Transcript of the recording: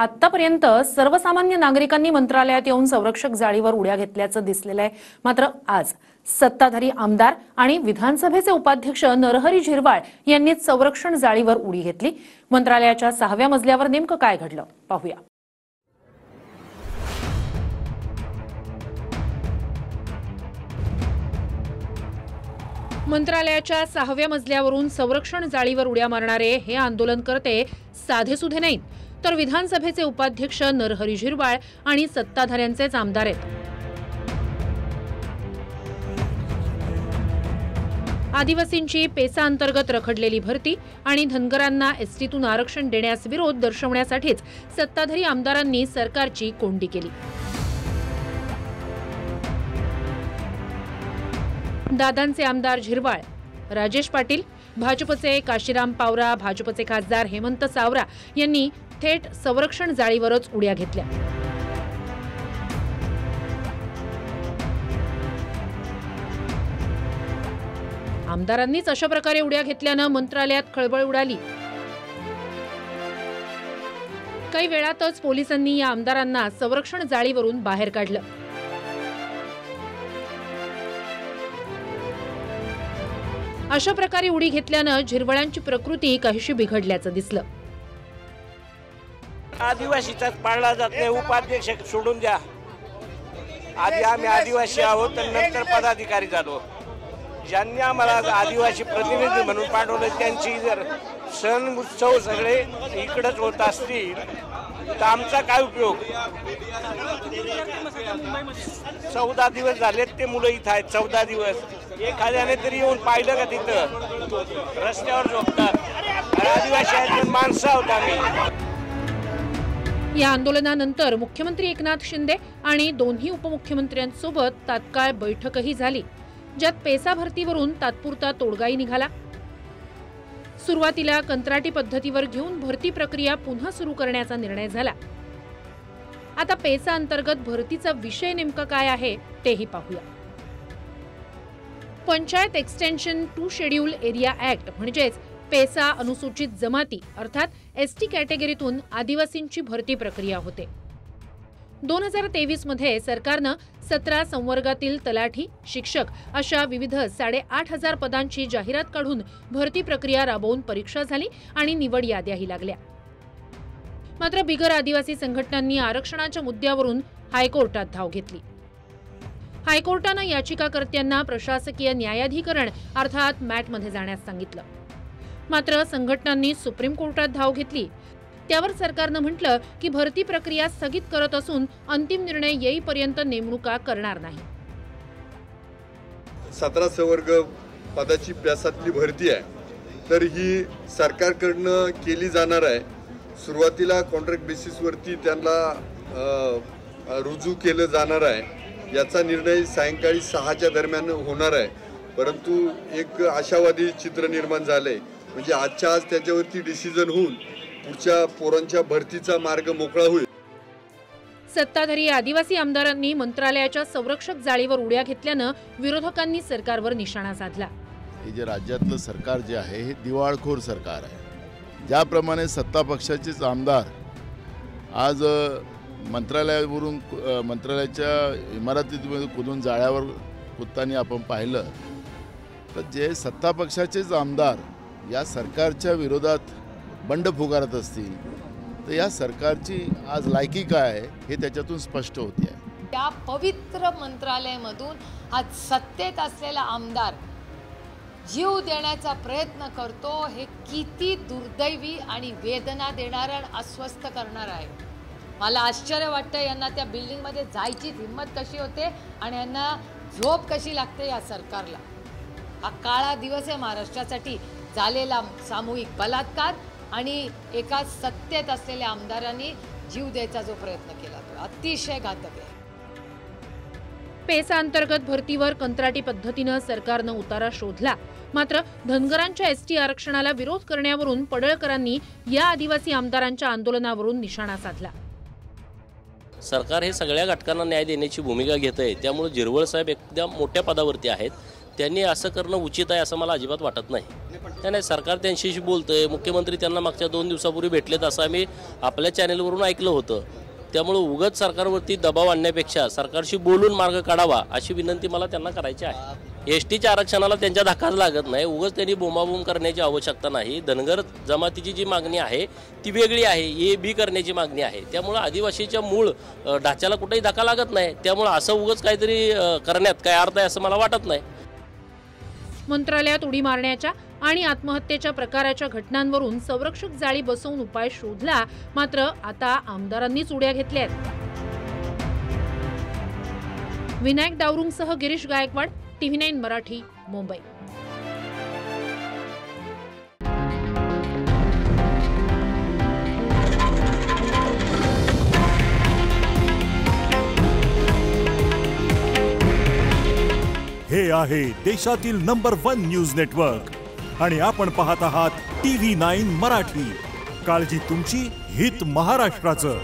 आतापर्यंत सर्वसामान्य नागरिकांनी मंत्रालयात येऊन संरक्षक जाळीवर उड्या घेतल्याचं दिसलेलं आहे। मात्र आज सत्ताधारी आमदार आणि विधानसभेचे उपाध्यक्ष नरहरी झिरवाळ यांनी संरक्षण जाळीवर उडी घेतली। मंत्रालयाच्या 6व्या मजल्यावर नेमकं काय घडलं पाहूया। मंत्रालयाच्या 6व्या मजल्यावरून संरक्षण जाळीवर उड्या मारणारे हे आंदोलनकर्ते साधेसुधे नाहीत, तर विधानसभेचे उपाध्यक्ष नरहरी झिरवाळ आणि सत्ताधाऱ्यांचेच आमदार आहेत। आदिवासींची पेसा अंतर्गत रखडलेली भरती आणि धनगरांना एसटीतून आरक्षण देण्यास विरोध दर्शवण्यासाठीच सत्ताधारी आमदारांनी सरकारची कोंडी केली। दादांचे आमदार झिरवाळ, राजेश पाटील, भाजपचे काशीराम पावरा, भाजपचे खासदार हेमंत सावरा यांनी थेट संरक्षण जाळीवरच उड्या घेतल्या। आमदारांनीच अशा प्रकारे उड्या घेतल्यानं मंत्रालयात खळबळ उडाली। काही वेळातच पोलिसांनी या आमदारांना संरक्षण जाळीवरून बाहेर काढलं। अशा प्रकारे उडी घेतल्यानं झिरवाळांची प्रकृती काहीशी बिघडल्याचं दिसलं। आदिवासीचाच पाळला जात नाही, उपाध्यक्ष सोडून द्या। आधी आम्ही आदिवासी आहोत तर नंतर पदाधिकारी झालो। ज्यांनी आम्हाला आदिवासी प्रतिनिधी म्हणून पाठवलं त्यांची जर सण उत्सव सगळे इकडेच होत असतील तर आमचा काय उपयोग। 14 दिवस झालेत ते मुलं इथं आहेत। 14 दिवस एखाद्याने तरी येऊन पाहिलं का तिथं रस्त्यावर झोपतात? आदिवासी आहेत पण माणसं आहोत आम्ही। या आंदोलनानंतर मुख्यमंत्री एकनाथ शिंदे आणि दोन्ही उपमुख्यमंत्र्यांसोबत तात्काळ बैठकही झाली, ज्यात पेसा भरतीवरून तात्पुरता तोडगाही निघाला। सुरुवातीला कंत्राटी पद्धतीवर घेऊन भरती प्रक्रिया पुन्हा सुरू करण्याचा निर्णय झाला। आता पेसा अंतर्गत भरतीचा विषय नेमका काय आहे तेही पाहूया। Panchayat extension to schedule area act म्हणजेच पेसा अनुसूचित जमाती अर्थात एसटी कॅटेगरीतून आदिवासींची भरती प्रक्रिया होते। 2023 मध्ये सरकारनं 17 संवर्गातील तलाठी, शिक्षक अशा विविध 8,500 पदांची जाहिरात काढून भरती प्रक्रिया राबवून परीक्षा झाली आणि निवड याद्याही लागल्या। मात्र बिगर आदिवासी संघटनांनी आरक्षणाच्या मुद्द्यावरून हायकोर्टात धाव घेतली। हायकोर्टानं याचिकाकर्त्यांना प्रशासकीय न्यायाधिकरण अर्थात मॅटमध्ये जाण्यास सांगितलं। मात्र संघटनांनी सुप्रीम कोर्टात धाव घेतली। त्यावर सरकारनं म्हटलं की भरती प्रक्रिया स्थगित करत असून अंतिम निर्णय येईपर्यंत नेमणुका करणार नाही। 17 संवर्ग पदाची पेसातली भरती आहे, तर ही सरकारकडनं केली जाणार आहे। सुरुवातीला कॉन्ट्रॅक्ट बेसिसवरती त्यांना रुजू केलं जाणार आहे। याचा निर्णय सायंकाळी 6च्या दरम्यान होणार आहे। परंतु एक आशावादी चित्र निर्माण झालंय, म्हणजे आजच्या आज त्याच्यावरती डिसिजन होऊन पुढच्या पोरांच्या भरतीचा मार्ग मोकळा होईल। सत्ताधारी आदिवासी आमदारांनी मंत्रालयाच्या संरक्षक जाळीवर उड्या घेतल्यानं विरोधकांनी सरकारवर निशाणा साधला। हे जे राज्यातलं सरकार जे आहे हे दिवाळखोर सरकार आहे। ज्याप्रमाणे सत्ता पक्षाचेच आमदार आज मंत्रालयावरून मंत्रालयाच्या इमारतीमध्ये कुदून जाळ्यावर कुदताना आपण पाहिलं, तर जे सत्ता पक्षाचेच आमदार या सरकारच्या विरोधात बंड फुगारत असतील तर या सरकारची आज लायकी काय आहे हे त्याच्यातून स्पष्ट होते आहे। त्या पवित्र मंत्रालयामधून आज सत्तेत असलेला आमदार जीव देण्याचा प्रयत्न करतो, हे किती दुर्दैवी आणि वेदना देणारं आणि अस्वस्थ करणार आहे। मला आश्चर्य वाटतं यांना त्या बिल्डिंगमध्ये जायची हिंमत कशी होते आणि यांना झोप कशी लागते या सरकारला। हा काळा दिवस आहे महाराष्ट्रासाठी। झालेला सामूहिक बलात्कार आणि एका सत्तेत असलेल्या आमदारांनी जीव द्यायचा जो प्रयत्न केला तो अतिशय घातक आहे। पेसा अंतर्गत भरतीवर कंत्राटी पद्धतीनं सरकारनं उतारा शोधला। मात्र धनगरांच्या एसटी आरक्षणाला विरोध करण्यावरून पडळकरांनी या आदिवासी आमदारांच्या आंदोलनावरून निशाणा साधला। सरकार हे सगळ्या घटकांना न्याय देण्याची भूमिका घेत आहे, त्यामुळे झिरवाळ साहेब एकदम मोठ्या पदावरती आहेत। त्यांनी असं करणं उचित आहे असं मला अजिबात वाटत नाही. नाही, सरकार त्यांच्याशी बोलतंय, मुख्यमंत्री त्यांना मागच्या 2 दिवसापूर्वी भेटलेत असं आम्ही आपल्या चॅनेलवरून ऐकलं होतं. त्यामुळे उगाच सरकारवरती दबाव आणण्यापेक्षा सरकारशी बोलून मार्ग काढावा अशी विनंती मला त्यांना करायची आहे. एसटीच्या आरक्षणाला त्यांच्या धक्काच लागत नाही, उगाच त्यांनी बोंबाबोंब करण्याची आवश्यकता नाही. धनगर जमातीची जी मागणी आहे ती वेगळी आहे, A-B करण्याची मागणी आहे. त्यामुळे आदिवासीच्या मूळ ढाच्याला कुठेही धक्का लागत नाही. त्यामुळे असं उगाच काहीतरी करण्यात काय अर्थ आहे असं मला वाटत नाही. मंत्रालयात उडी मारण्याच्या आणि आत्महत्येच्या प्रकाराच्या घटनांवरून संरक्षक जाळी बसवून उपाय शोधला, मात्र आता आमदारांनीच उड्या घेतल्यात. विनायक दावरुंगसह गिरीश गायकवाड, TV9 मराठी, मुंबई. हे आहे देशातील नंबर 1 न्यूज नेटवर्क आणि आपण पाहत आहात TV9 मराठी. काळजी तुमची, हित महाराष्ट्राचं.